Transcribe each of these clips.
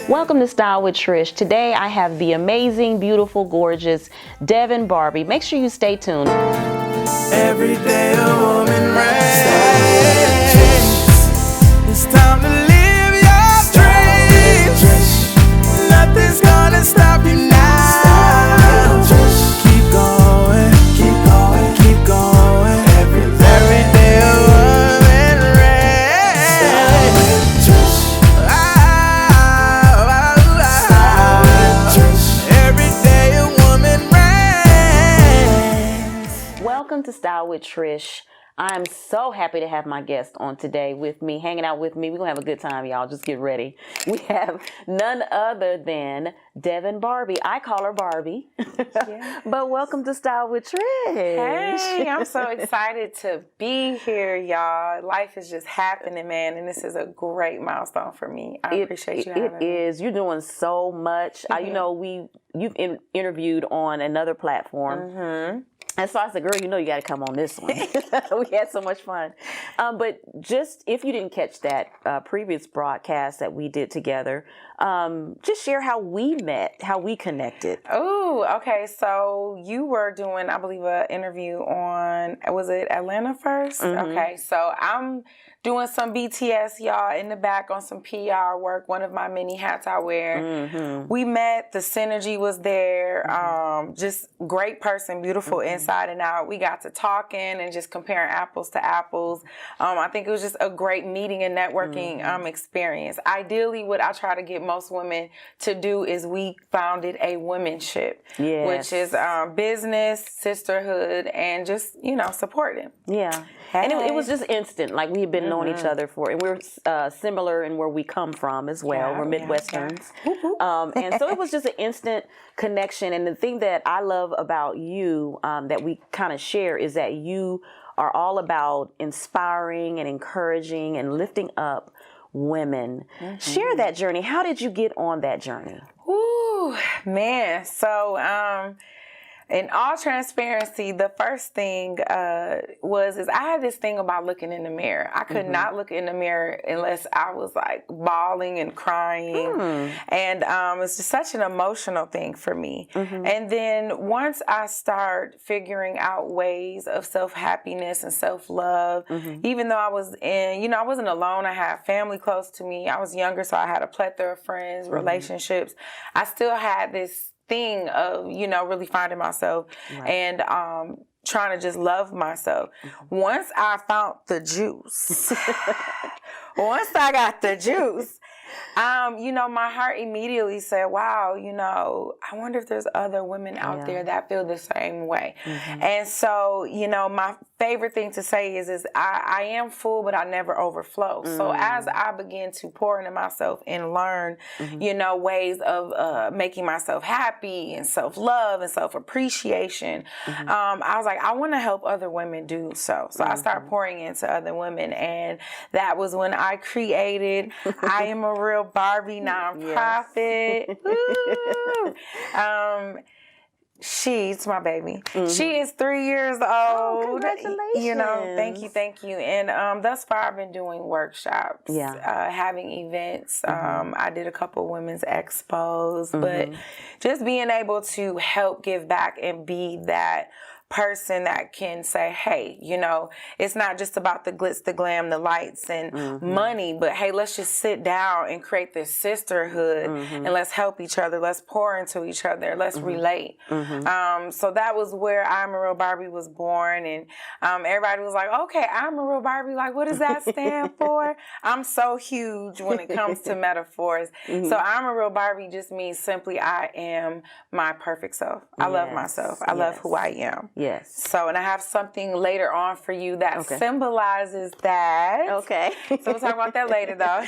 Welcome to Style with Trish. Today I have the amazing, beautiful, gorgeous Devin Barbee. Make sure you stay tuned. Every day a woman reigns. It's time to live your dreams. Nothing's gonna stop you now. Just keep going, keep going, keep going. Every day a woman reigns. Every day a woman reigns. Welcome to Style with Trish. I'm so happy to have my guest on today with me, hanging out with me. We're going to have a good time, y'all. Just get ready. We have none other than Devin Barbee. I call her Barbie. Yeah. But welcome to Style with Trish. Hey, I'm so excited to be here, y'all. Life is just happening, man, and this is a great milestone for me. I appreciate you having me. It is. You're doing so much. You know, you've interviewed on another platform. Mm-hmm. And so I said, girl, you know you got to come on this one. We had so much fun. But just if you didn't catch that previous broadcast that we did together, just share how we met, how we connected. Oh, okay. So you were doing, I believe, an interview on, was it Atlanta first? Mm-hmm. Okay. So I'm doing some BTS, y'all, in the back on some PR work, one of my many hats I wear. Mm-hmm. We met, the synergy was there, just great person, beautiful inside and out. We got to talking and just comparing apples to apples. I think it was just a great meeting and networking experience. Ideally, what I try to get most women to do is we founded a womanship, which is business, sisterhood, and just, supporting. Yeah. Hey. And it was just instant. Like we had been knowing each other and we're similar in where we come from as well. We're Midwesterns. Yeah. And so it was just an instant connection. And the thing that I love about you that we kind of share is that you are all about inspiring and encouraging and lifting up women. Mm-hmm. Share that journey. How did you get on that journey? Ooh, man. So, in all transparency, the first thing I had this thing about looking in the mirror. I could not look in the mirror unless I was like bawling and crying. And it's just such an emotional thing for me. And then once I start figuring out ways of self-happiness and self-love, even though I was I wasn't alone. I had family close to me. I was younger, so I had a plethora of friends, relationships. I still had this thing of, really finding myself and trying to just love myself. Once I found the juice, once I got the juice, my heart immediately said, wow, I wonder if there's other women out there that feel the same way. And so, my favorite thing to say is I am full, but I never overflow. So as I begin to pour into myself and learn, ways of making myself happy and self-love and self-appreciation, I was like, I want to help other women do so. So I started pouring into other women. And that was when I created I Am A Real Barbee nonprofit. She's my baby. She is 3 years old. Oh, congratulations. Thank you. And thus far, I've been doing workshops, having events. I did a couple women's expos, but just being able to help give back and be that person that can say, hey, it's not just about the glitz, the glam, the lights and money, but hey, let's just sit down and create this sisterhood and let's help each other. Let's pour into each other. Let's relate. So that was where I'm A Real Barbee was born. And everybody was like, okay, I'm A Real Barbee. Like, what does that stand for? I'm so huge when it comes to metaphors. So I'm A Real Barbee just means simply I am my perfect self. I love myself. I love who I am. Yes. So, and I have something later on for you that symbolizes that. Okay. So we'll talk about that later, though.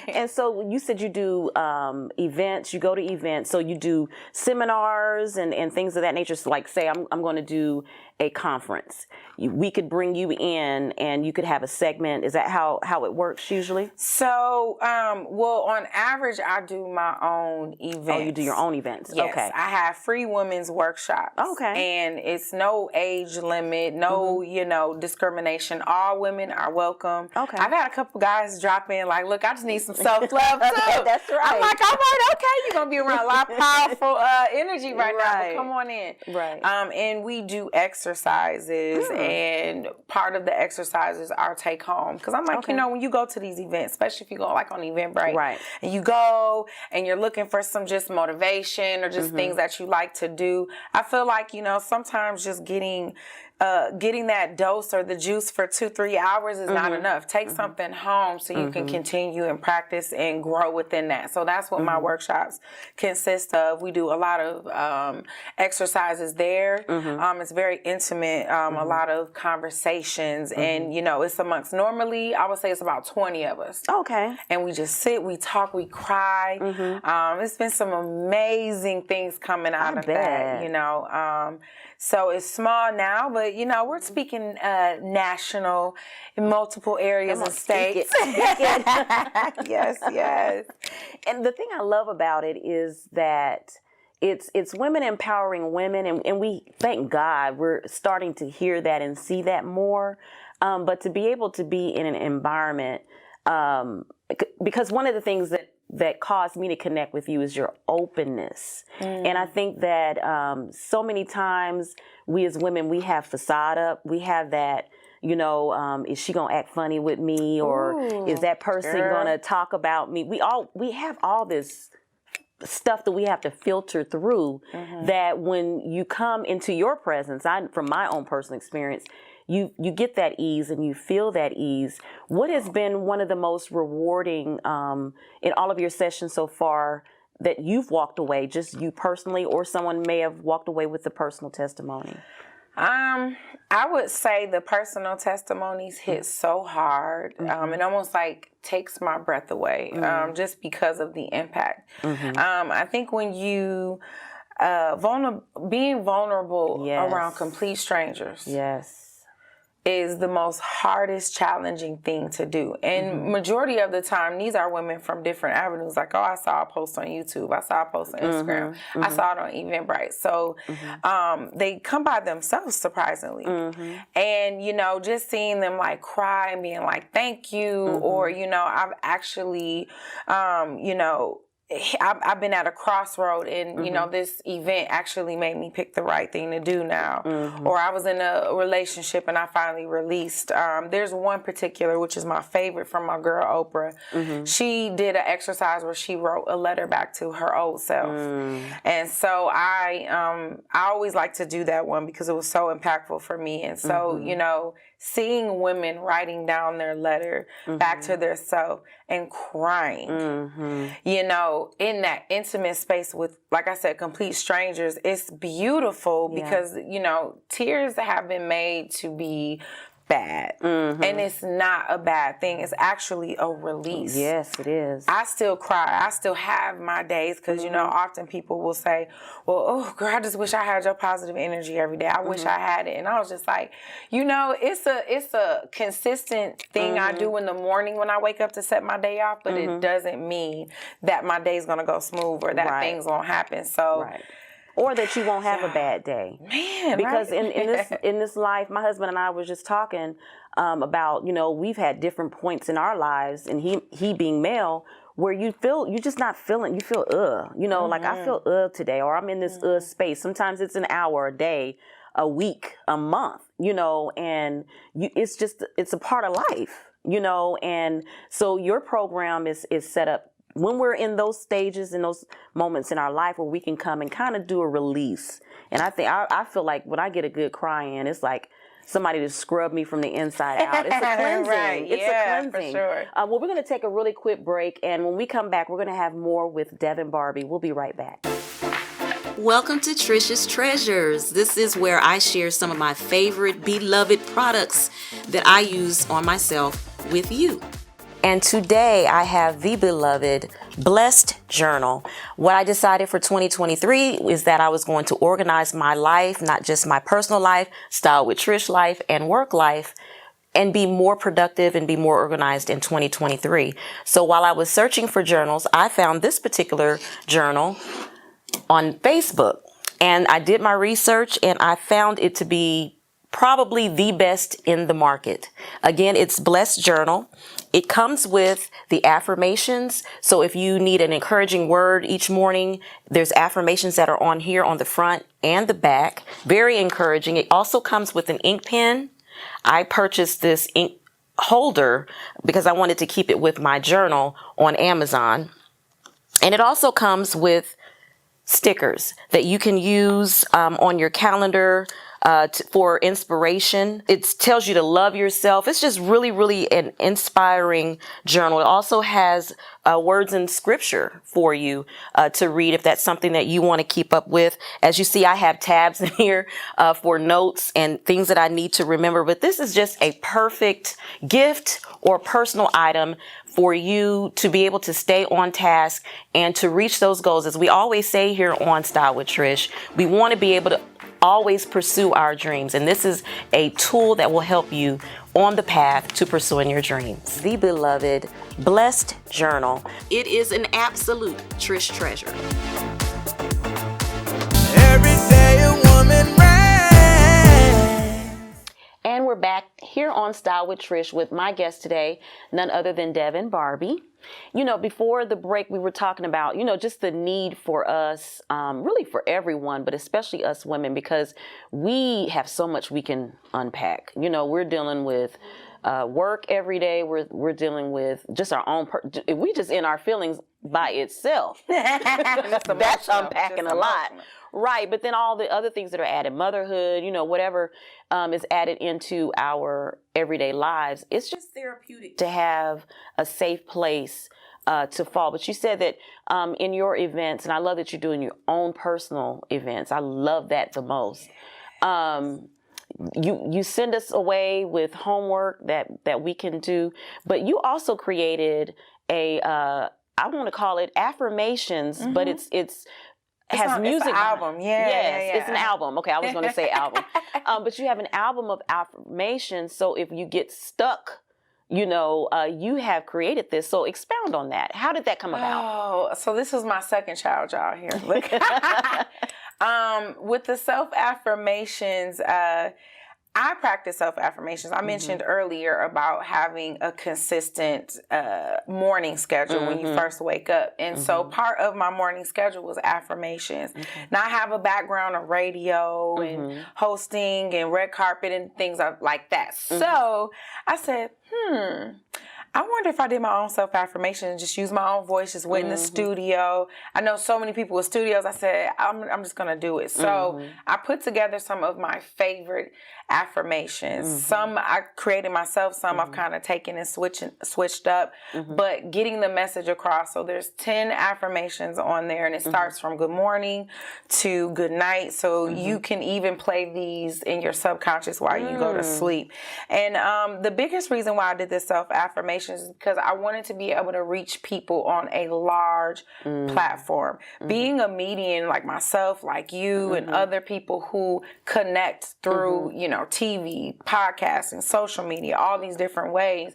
And so you said you do events, you go to events, so you do seminars and things of that nature. So like say I'm going to do a conference. We could bring you in and you could have a segment. Is that how it works usually? So, well, on average, I do my own events. Oh, you do your own events. Yes, Okay. I have free women's workshops. Okay. And it's no age limit, no, discrimination. All women are welcome. Okay. I've had a couple guys drop in like, look, I just need some self-love too. That's right. I'm like, all right, okay, you're going to be around a lot of powerful energy right now, but come on in. Right. And we do exercises, and part of the exercises are take home. Because I'm like, when you go to these events, especially if you go like on Eventbrite, right, and you go and you're looking for some just motivation or just things that you like to do, I feel like, sometimes just getting that dose or the juice for 2-3 hours is not enough. Take something home so you can continue and practice and grow within that. So that's what my workshops consist of. We do a lot of exercises there. It's very intimate, a lot of conversations, and it's amongst, normally I would say it's about 20 of us. Okay. And we just sit, we talk, we cry. It's been some amazing things coming out of that, so it's small now, but we're speaking national in multiple areas and states. Yes. And the thing I love about it is that it's women empowering women, and we thank God we're starting to hear that and see that more. But to be able to be in an environment, because one of the things that caused me to connect with you is your openness. And I think that so many times we as women, we have facade up. We have that, is she going to act funny with me? Or is that person going to talk about me? We have all this stuff that we have to filter through, that when you come into your presence, from my own personal experience, you get that ease and you feel that ease. What has been one of the most rewarding in all of your sessions so far that you've walked away, just you personally, or someone may have walked away with a personal testimony? I would say the personal testimonies hit so hard. It almost like takes my breath away, just because of the impact. I think when you being vulnerable around complete strangers. Yes. Is the most hardest challenging thing to do. And majority of the time, these are women from different avenues. Like, I saw a post on YouTube. I saw a post on Instagram. I saw it on Eventbrite. So they come by themselves, surprisingly. And, just seeing them like cry and being like, thank you. Or, I've actually, I've been at a crossroad, and this event actually made me pick the right thing to do now. Or I was in a relationship and I finally released. There's one particular, which is my favorite, from my girl Oprah. She did an exercise where she wrote a letter back to her old self, and so I always like to do that one because it was so impactful for me. And so seeing women writing down their letter back to their self and crying, in that intimate space with, like I said, complete strangers, it's beautiful because, tears have been made to be bad. And it's not a bad thing. It's actually a release. Yes, it is. I still cry. I still have my days because, often people will say, well, oh, girl, I just wish I had your positive energy every day. I wish I had it. And I was just like, it's a consistent thing I do in the morning when I wake up to set my day off, but it doesn't mean that my day's going to go smooth or that things won't happen. So... Or that you won't have a bad day. Man, because in this life, my husband and I was just talking about, we've had different points in our lives, and he being male, where you're just not feeling, you feel like I feel today, or I'm in this space. Sometimes it's an hour, a day, a week, a month, and it's a part of life, and so your program is set up when we're in those stages, in those moments in our life where we can come and kind of do a release. And I feel like when I get a good cry in, it's like somebody to scrub me from the inside out. It's a cleansing. It's a cleansing. For sure. Well, we're going to take a really quick break, and when we come back, we're going to have more with Devin Barbee. We'll be right back. Welcome to Trish's Treasures. This is where I share some of my favorite beloved products that I use on myself with you. And today I have the beloved Blessed journal. What I decided for 2023 is that I was going to organize my life, not just my personal life, Style with Trish life, and work life, and be more productive and be more organized in 2023. So while I was searching for journals, I found this particular journal on Facebook, and I did my research and I found it to be probably the best in the market. Again, it's Blessed Journal. It comes with the affirmations. So if you need an encouraging word each morning, there's affirmations that are on here on the front and the back. Very encouraging. It also comes with an ink pen. I purchased this ink holder because I wanted to keep it with my journal on Amazon. And it also comes with stickers that you can use on your calendar for inspiration. It tells you to love yourself. It's just really, really an inspiring journal. It also has words in scripture for you to read if that's something that you want to keep up with. As you see, I have tabs in here for notes and things that I need to remember. But this is just a perfect gift or personal item for you to be able to stay on task and to reach those goals. As we always say here on Style with Trish, we want to be able to always pursue our dreams. And this is a tool that will help you on the path to pursuing your dreams. The beloved Blessed Journal. It is an absolute Trish treasure. Every day a woman reigns. And we're back here on Style with Trish with my guest today, none other than Devin Barbee. You know, before the break, we were talking about, you know, just the need for us, really for everyone, but especially us women, because we have so much we can unpack. You know, we're dealing with work every day. We're dealing with just our own, if we just in our feelings by itself, that's unpacking a lot. Right, but then all the other things that are added, motherhood, you know, whatever is added into our everyday lives, it's just therapeutic to have a safe place to fall. But you said that in your events, and I love that you're doing your own personal events. I love that the most. You send us away with homework that we can do, but you also created a I want to call it affirmations, but it's has music. It's an album. Yeah. It's an album. Okay, I was going to say album. But you have an album of affirmations. So if you get stuck, you know, you have created this. So expound on that. How did that come about? Oh, so this is my second child, y'all, here. Look. With the self-affirmations, I practice self-affirmations. I mentioned earlier about having a consistent morning schedule when you first wake up. And so part of my morning schedule was affirmations. Now I have a background of radio and hosting and red carpet and things like that. So I said, I wonder if I did my own self-affirmation and just use my own voice, just went in the studio. I know so many people with studios. I said, I'm just going to do it. So I put together some of my favorite affirmations. Some I created myself. Some I've kind of taken and switched up. But getting the message across. So there's 10 affirmations on there, and it starts from good morning to good night. So you can even play these in your subconscious while you go to sleep. And the biggest reason why I did this self-affirmation is because I wanted to be able to reach people on a large platform. Being a median like myself, like you, and other people who connect through, you know, TV, podcasting, social media, all these different ways,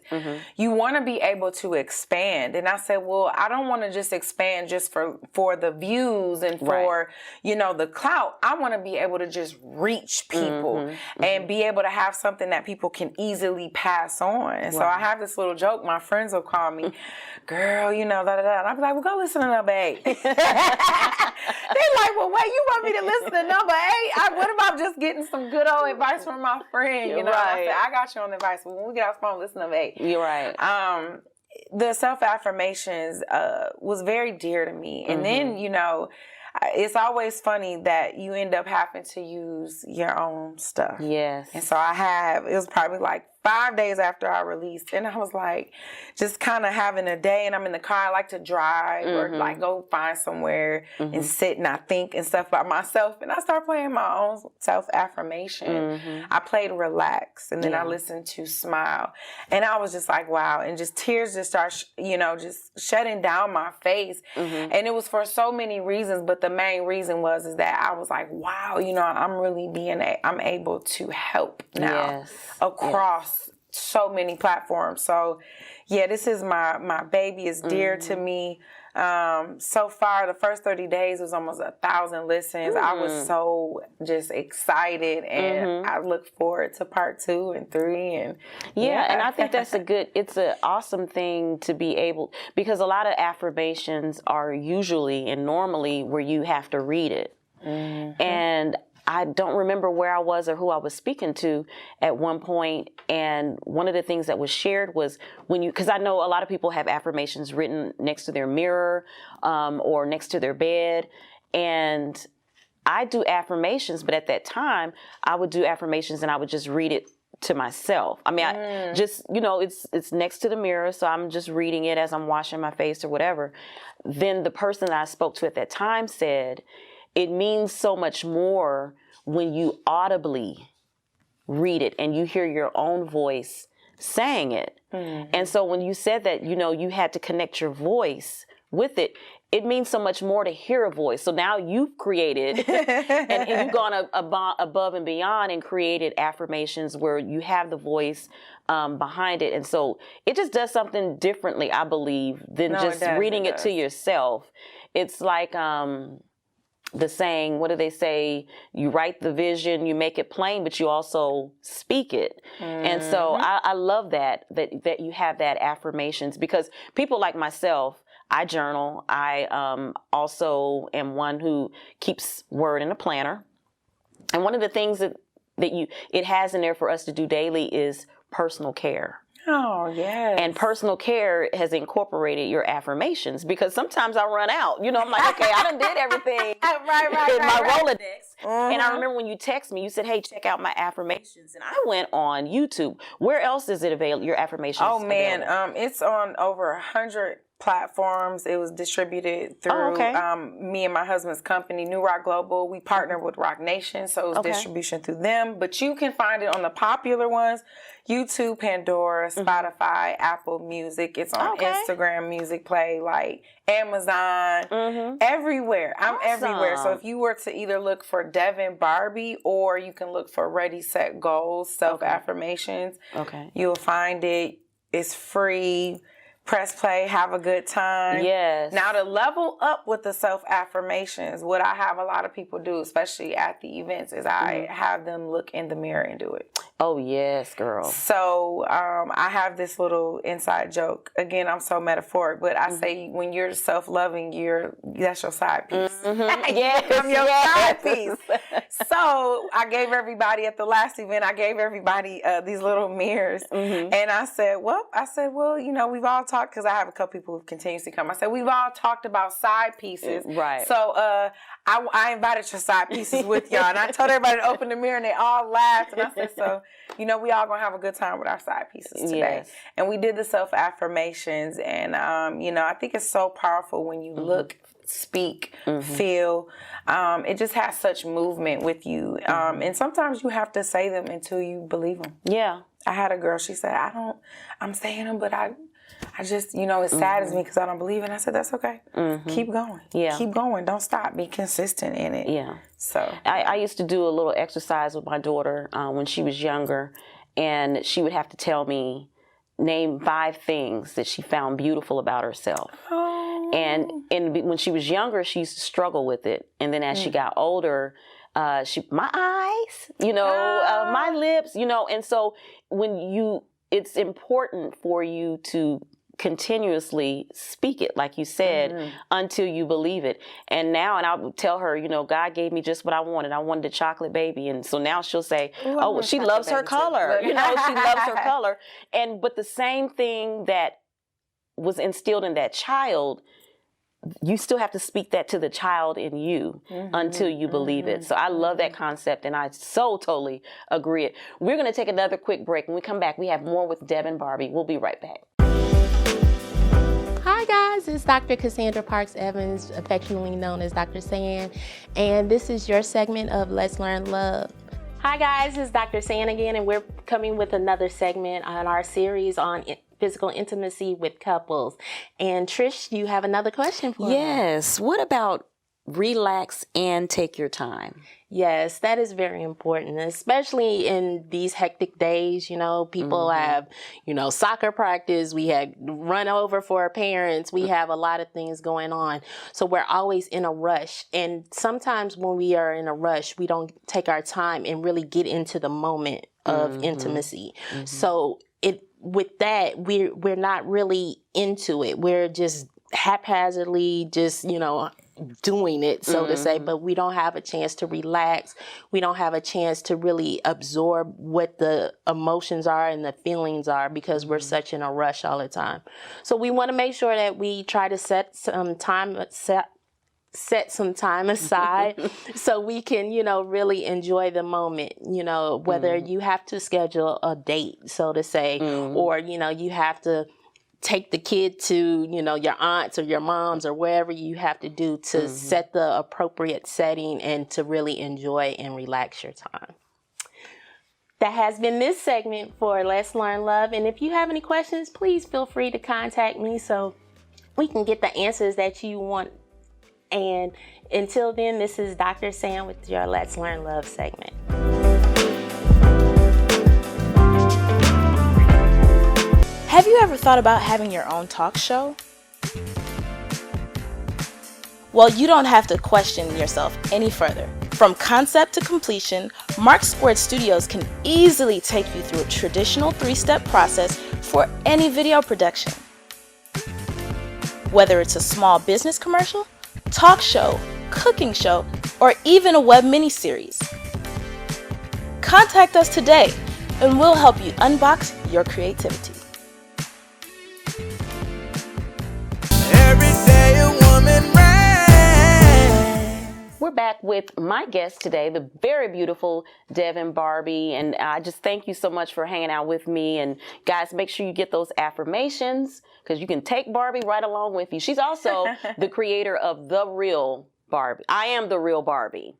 you want to be able to expand. And I said, well, I don't want to just expand just for the views and for, you know, the clout. I want to be able to just reach people and be able to have something that people can easily pass on. And so I have this little joke. My friends will call me, girl, you know, da da da. And I'll be like, well, go listen to number 8. They're like, well, wait, you want me to listen to number 8? What about just getting some good old advice from my friend? You know, I said, I got you on the advice. But when we get off the phone, listen to number 8. You're right. The self-affirmations was very dear to me. And then, you know, it's always funny that you end up having to use your own stuff. Yes. And so it was probably like 5 days after I released. And I was like, just kind of having a day, and I'm in the car. I like to drive or like go find somewhere and sit and I think and stuff about myself. And I start playing my own self-affirmation. I played Relax, and then I listened to Smile. And I was just like, wow. And just tears just start, just shutting down my face. And it was for so many reasons, but the main reason is that I was like, wow, I'm really I'm able to help now across so many platforms. So yeah, this is my baby. Is dear to me. So far, the first 30 days was almost 1,000 listens. I was so just excited, and I look forward to part 2 and 3. And and I think that's it's an awesome thing to be able, because a lot of affirmations are usually and normally where you have to read it. And I don't remember where I was or who I was speaking to at one point, and one of the things that was shared was because I know a lot of people have affirmations written next to their mirror or next to their bed, and I do affirmations, but at that time I would do affirmations and I would just read it to myself. I mean, I just, it's next to the mirror, so I'm just reading it as I'm washing my face or whatever. Then the person that I spoke to at that time said, it means so much more when you audibly read it and you hear your own voice saying it. And so when you said that, you had to connect your voice with it, it means so much more to hear a voice. So now you've created and you've gone above and beyond and created affirmations where you have the voice behind it. And so it just does something differently, I believe, than just reading it to yourself. It's like the saying, what do they say? You write the vision, you make it plain, but you also speak it. And so I love that you have that affirmations, because people like myself, I journal. I also am one who keeps word in a planner. And one of the things that it has in there for us to do daily is personal care. Oh, yes. And personal care has incorporated your affirmations, because sometimes I run out. I'm like, okay, I done did everything in my Rolodex. And I remember when you text me, you said, hey, check out my affirmations. And I went on YouTube. Where else is it available, your affirmations? Oh, man. It's on over 100 platforms. It was distributed through me and my husband's company, New Rock Global. We partnered with Rock Nation, so it was distribution through them. But you can find it on the popular ones: YouTube, Pandora, Spotify, Apple Music. It's on Instagram Music Play, like Amazon, everywhere. I'm everywhere. So if you were to either look for Devin Barbee, or you can look for Ready, Set, Goals, self-affirmations, you'll find it. It's free. Press play, have a good time. Yes. Now, to level up with the self-affirmations, what I have a lot of people do, especially at the events, is I have them look in the mirror and do it. Oh, yes, girl. So I have this little inside joke. Again, I'm so metaphoric, but I say when you're self-loving, that's your side piece. Yes, I'm your side piece. So I gave everybody at the last event, these little mirrors. And I said, well, we've all talked, because I have a couple people who continuously come. I said, we've all talked about side pieces. Right. So I invited your side pieces with y'all. And I told everybody to open the mirror, and they all laughed. And I said, so, we all going to have a good time with our side pieces today. Yes. And we did the self-affirmations. And, I think it's so powerful when you look, speak, feel. It just has such movement with you. And sometimes you have to say them until you believe them. Yeah. I had a girl, she said, I'm saying them, but I just, it saddens me because I don't believe it. And I said, that's okay. Keep going. Yeah. Keep going. Don't stop. Be consistent in it. Yeah. So I used to do a little exercise with my daughter when she was younger, and she would have to tell me, name 5 things that she found beautiful about herself. Oh. And when she was younger, she used to struggle with it. And then as she got older, my eyes, my lips, and so it's important for you to continuously speak it, like you said, until you believe it. And I would tell her, God gave me just what I wanted. I wanted a chocolate baby. And so now she'll say, she loves her color. She loves her color. But the same thing that was instilled in that child, you still have to speak that to the child in you until you believe it. So I love that concept, and I so totally agree. We're going to take another quick break. When we come back, we have more with Devin Barbee. We'll be right back. Hi guys, it's Dr. Cassandra Parks Evans, affectionately known as Dr. San, and this is your segment of Let's Learn Love. Hi guys, it's Dr. San again, and we're coming with another segment on our series on physical intimacy with couples. And Trish, you have another question for us. Yes. What about relax and take your time? Yes, that is very important, especially in these hectic days. You know, people have, soccer practice. We had run over for our parents. We have a lot of things going on. So we're always in a rush. And sometimes when we are in a rush, we don't take our time and really get into the moment of intimacy. So with that, we're not really into it. We're just haphazardly doing it, so to say, but we don't have a chance to relax. We don't have a chance to really absorb what the emotions are and the feelings are because we're such in a rush all the time. So we want to make sure that we try to set some time aside so we can, really enjoy the moment, whether you have to schedule a date, so to say, or, you have to take the kid to, your aunts or your moms or wherever you have to do to set the appropriate setting and to really enjoy and relax your time. That has been this segment for Let's Learn Love. And if you have any questions, please feel free to contact me so we can get the answers that you want. And until then, this is Dr. Sam with your Let's Learn Love segment. Have you ever thought about having your own talk show? Well, you don't have to question yourself any further. From concept to completion, Mark Squared Studios can easily take you through a traditional 3-step process for any video production. Whether it's a small business commercial, talk show, cooking show, or even a web miniseries. Contact us today and we'll help you unbox your creativity. Every day a woman ran. We're back with my guest today, the very beautiful Devin Barbee, and I just thank you so much for hanging out with me. And guys, make sure you get those affirmations because you can take Barbie right along with you. She's also the creator of The Real Barbee. I Am The Real Barbee.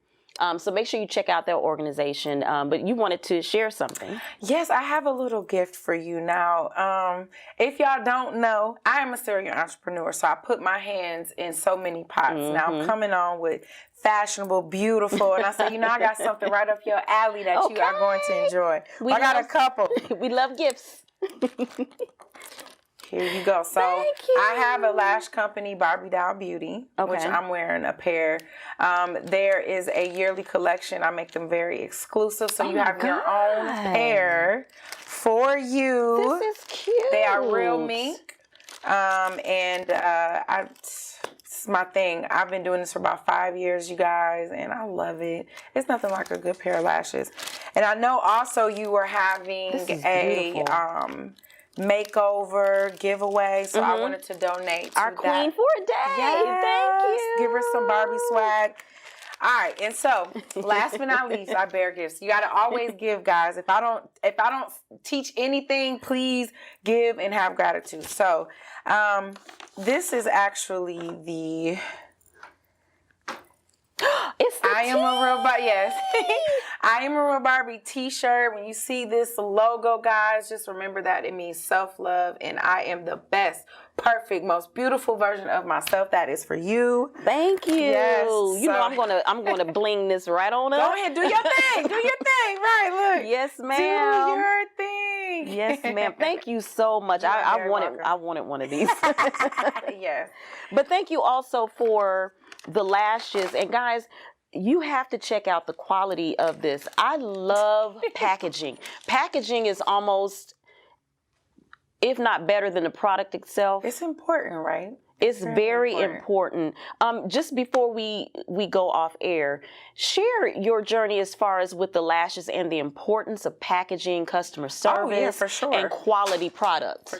So make sure you check out that organization. But you wanted to share something. Yes, I have a little gift for you now. If y'all don't know, I am a serial entrepreneur, so I put my hands in so many pots. Now I'm coming on with fashionable, beautiful, and I said, I got something right up your alley that you are going to enjoy. I got a couple. We love gifts. Here you go. So I have a lash company, Barbie Doll Beauty, which I'm wearing a pair. There is a yearly collection. I make them very exclusive, so you have your own pair for you. This is cute. They are real mink, it's my thing. I've been doing this for about 5 years, you guys, and I love it. It's nothing like a good pair of lashes. And I know also you were having a makeover giveaway, so I wanted to donate to our queen for a day. Yes. Thank you. Give her some Barbie swag. All right, and so last but not least, I bear gifts. You got to always give, guys. If I don't teach anything, please give and have gratitude. So this is actually the It's the I Am A Real Barbee. Yes. I Am A Real Barbie t-shirt. When you see this logo, guys, just remember that it means self-love, and I am the best, perfect, most beautiful version of myself. That is for you. Thank you. Yes, I'm gonna bling this right on up. Go ahead, do your thing. Do your thing. Right, look. Yes, ma'am. Do your thing. Yes, ma'am. Thank you so much. I wanted one of these. Yes. But thank you also for the lashes. And guys, you have to check out the quality of this. I love packaging. Packaging is almost, if not better than the product itself. It's important, right? It's very important. Just before we go off air, share your journey as far as with the lashes and the importance of packaging, customer service, for sure. and quality products. For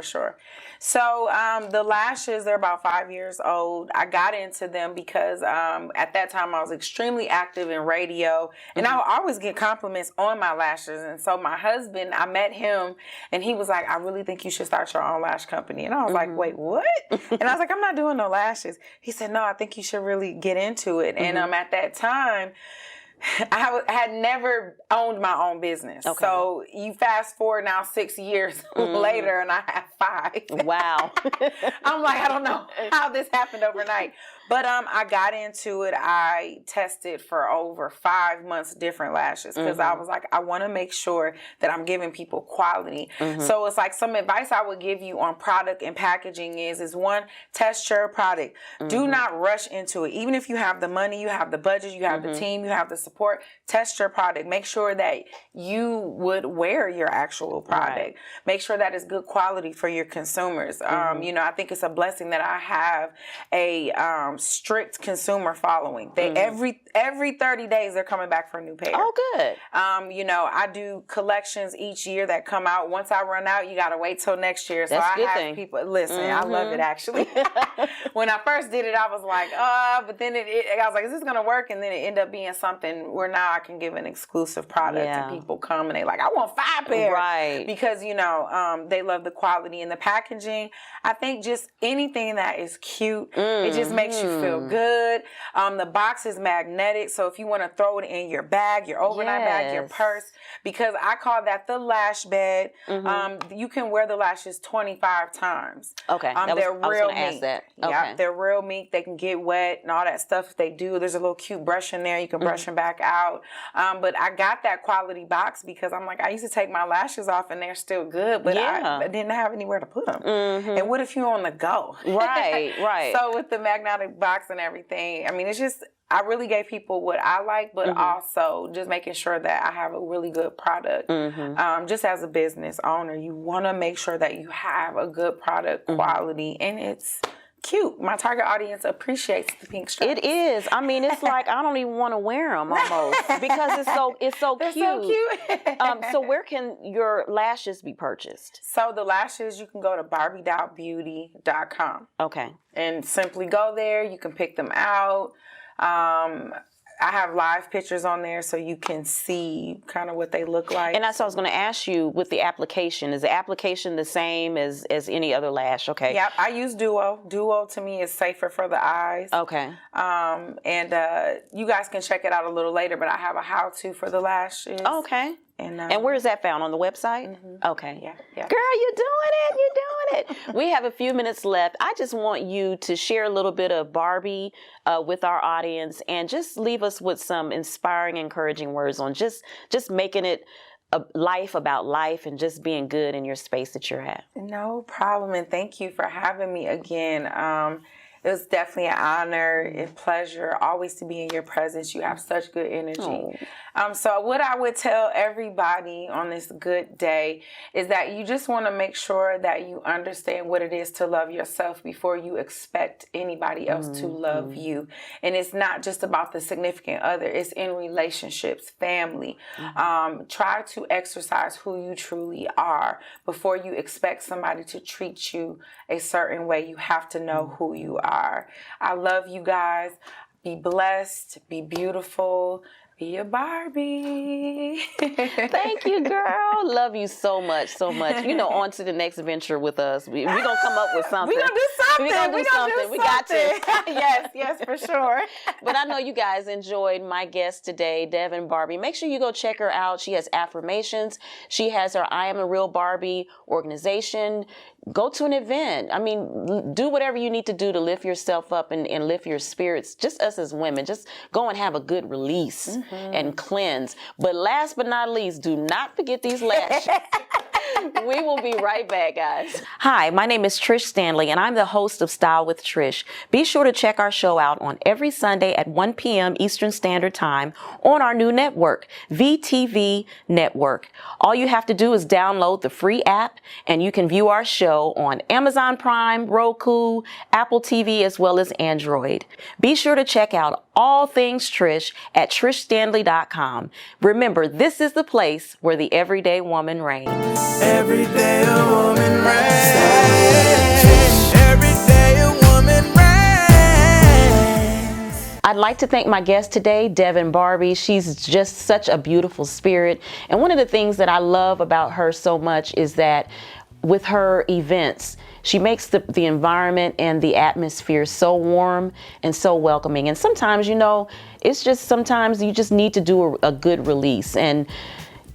sure. So the lashes, they're about 5 years old. I got into them because at that time I was extremely active in radio, and I would always get compliments on my lashes. And so my husband, I met him, and he was like, I really think you should start your own lash company. And I was like, wait, what? And I was like, I'm not doing no lashes. He said, no, I think you should really get into it. And at that time, I had never owned my own business. Okay. So you fast forward now 6 years later, and I have 5. Wow. I'm like, I don't know how this happened overnight. But I got into it. I tested for over 5 months different lashes because I was like, I want to make sure that I'm giving people quality. So it's like some advice I would give you on product and packaging is one, test your product. Do not rush into it. Even if you have the money, you have the budget, you have the team, you have the support, test your product. Make sure that you would wear your actual product. Right. Make sure that it's good quality for your consumers. You know, I think it's a blessing that I have a strict consumer following. They every 30 days they're coming back for a new pair. Oh, good. You know, I do collections each year that come out. Once I run out, you got to wait till next year. So That's I have people listen. I love it actually. When I first did it, I was like, but then I was like, is this gonna work? And then it ended up being something where now I can give an exclusive product and people come and they like, I want 5 pairs, right? Because you know, they love the quality and the packaging. I think just anything that is cute, it just makes you feel good. The box is magnetic, so if you want to throw it in your bag, your overnight bag, your purse, because I call that the lash bed. You can wear the lashes 25 times. Okay, they're real meek. Okay. Yeah, they're real meek. They can get wet and all that stuff they do. There's a little cute brush in there. You can brush them back out. But I got that quality box because I'm like, I used to take my lashes off and they're still good, but I didn't have anywhere to put them. And what if you're on the go? Right. So with the magnetic box and everything, I mean, it's just, I really gave people what I like, but also just making sure that I have a really good product. Just as a business owner, you want to make sure that you have a good product quality and it's cute. My target audience appreciates the pink stripes. It is. I mean, it's like I don't even want to wear them almost because it's so They're cute. so cute. So where can your lashes be purchased? So the lashes, you can go to barbie.beauty.com. Okay. And simply go there. You can pick them out. I have live pictures on there so you can see kind of what they look like. And that's what I was going to ask you with the application. Is the application the same as any other lash? Okay. Yep, I use Duo. Duo to me is safer for the eyes. Okay. And you guys can check it out a little later, but I have a how-to for the lashes. Okay. And where is that found? On the website? Okay. Yeah. Girl, you're doing it. We have a few minutes left. I just want you to share a little bit of Barbie with our audience and just leave us with some inspiring, encouraging words on just making it a life about life and just being good in your space that you're at. No problem. And thank you for having me again. It was definitely an honor and pleasure always to be in your presence. You have such good energy. So what I would tell everybody on this good day is that you just want to make sure that you understand what it is to love yourself before you expect anybody else to love you. And it's not just about the significant other. It's in relationships, family. Try to exercise who you truly are before you expect somebody to treat you a certain way. You have to know who you are. I love you guys. Be blessed. Be beautiful. Be a Barbie. Thank you, girl. Love you so much. You know, on to the next venture with us. We're going to come up with something. We're going to do something. We're going to do something. We got to. Yes, for sure. But I know you guys enjoyed my guest today, Devin Barbee. Make sure you go check her out. She has affirmations. She has her I Am A Real Barbee organization. Go to an event. I mean, do whatever you need to do to lift yourself up and lift your spirits. Just us as women, just go and have a good release and cleanse. But last but not least, do not forget these lashes. We will be right back, guys. Hi, my name is Trish Standley, and I'm the host of Style with Trish. Be sure to check our show out on every Sunday at 1 p.m. Eastern Standard Time on our new network, VTV Network. All you have to do is download the free app, and you can view our show on Amazon Prime, Roku, Apple TV, as well as Android. Be sure to check out all things Trish at trishstanley.com. Remember, this is the place where the everyday woman reigns. Every day a woman reigns. Every day a woman reigns. I'd like to thank my guest today, Devin Barbee. She's just such a beautiful spirit. And one of the things that I love about her so much is that with her events, she makes the environment and the atmosphere so warm and so welcoming. And sometimes, it's just sometimes you just need to do a good release. And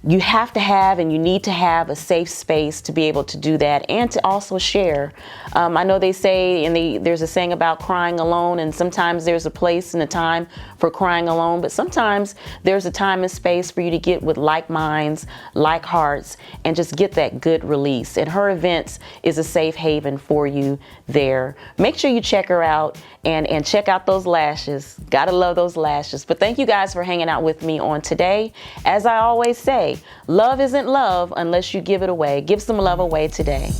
you have to have and you need to have a safe space to be able to do that and to also share. I know they say, there's a saying about crying alone, and sometimes there's a place and a time for crying alone, but sometimes there's a time and space for you to get with like minds, like hearts, and just get that good release. And her events is a safe haven for you there. Make sure you check her out and check out those lashes. Gotta love those lashes. But thank you guys for hanging out with me on today. As I always say, love isn't love unless you give it away. Give some love away today.